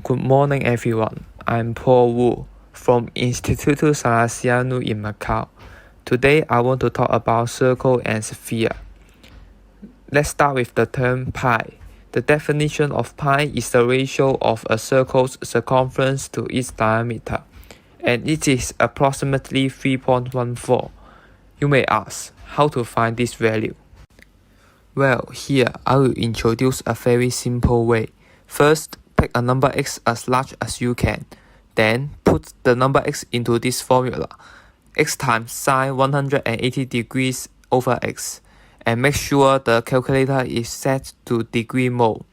Good morning, everyone. I'm Paul Wu from Instituto Salesiano in Macau. Today, I want to talk about circle and sphere. Let's start with the term pi. The definition of pi is the ratio of a circle's circumference to its diameter, and it is approximately 3.14. You may ask, how to find this value? Well, here I will introduce a very simple way. First, pick a number x as large as you can. Then, put the number x into this formula, x times sine 180 degrees over x, and make sure the calculator is set to degree mode,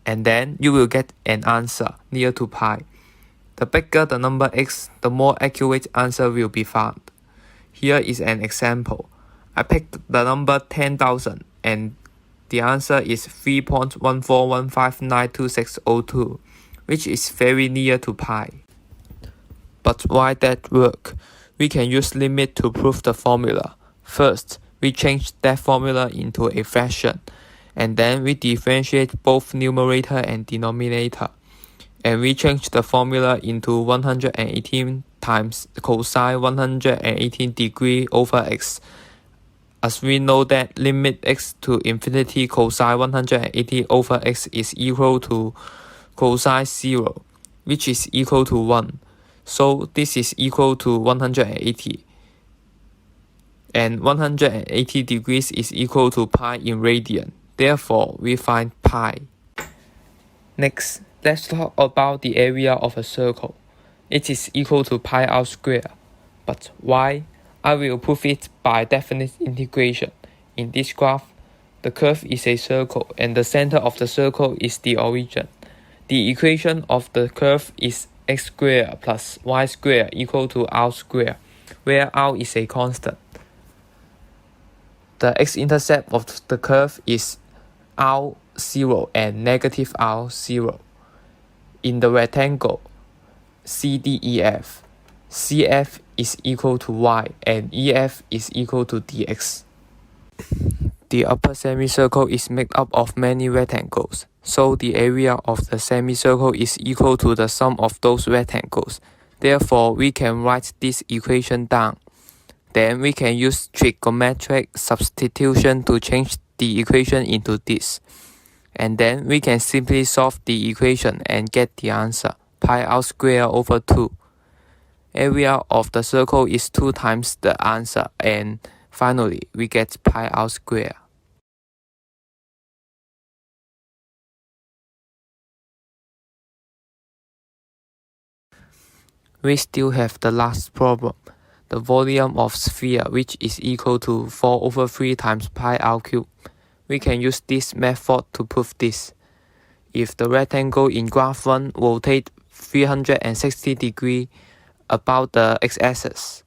and then you will get an answer near to pi. The bigger the number x, the more accurate answer will be found. Here is an example. I picked the number 10,000 and the answer is 3.1415926002, which is very near to pi. But why that work? We can use limit to prove the formula. First, we change that formula into a fraction, and then we differentiate both numerator and denominator. And we change the formula into 118 times cosine 118 degree over x. As we know that limit x to infinity cosine 180 over x is equal to cosine 0, which is equal to 1. So this is equal to 180. And 180 degrees is equal to pi in radian. Therefore, we find pi. Next, let's talk about the area of a circle. It is equal to pi r squared. But why? I will prove it by definite integration. In this graph, the curve is a circle and the center of the circle is the origin. The equation of the curve is x squared plus y squared equal to r squared, where r is a constant. The x-intercept of the curve is r0 and negative r0. In the rectangle CDEF, CF is equal to y and EF is equal to dx. The upper semicircle is made up of many rectangles, so the area of the semicircle is equal to the sum of those rectangles. Therefore, we can write this equation down. Then we can use trigonometric substitution to change the equation into this. And then we can simply solve the equation and get the answer, pi r squared over 2. Area of the circle is 2 times the answer, and finally we get pi r squared. We still have the last problem, the volume of sphere, which is equal to 4 over 3 times pi r cubed. We can use this method to prove this. If the rectangle in graph 1 rotates 360 degrees about the x-axis,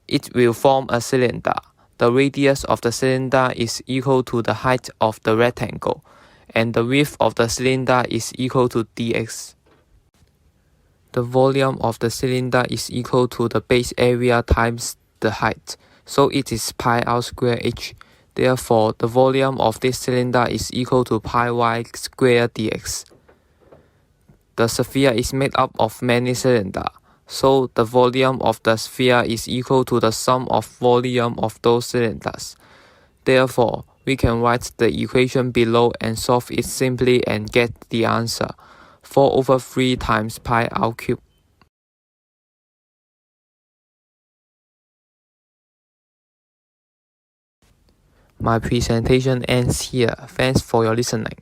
it will form a cylinder. The radius of the cylinder is equal to the height of the rectangle, and the width of the cylinder is equal to dx. The volume of the cylinder is equal to the base area times the height, so it is pi r squared h. Therefore, the volume of this cylinder is equal to pi y squared dx. The sphere is made up of many cylinders, so the volume of the sphere is equal to the sum of volume of those cylinders. Therefore, we can write the equation below and solve it simply and get the answer, 4 over 3 times pi r cubed. My presentation ends here. Thanks for your listening.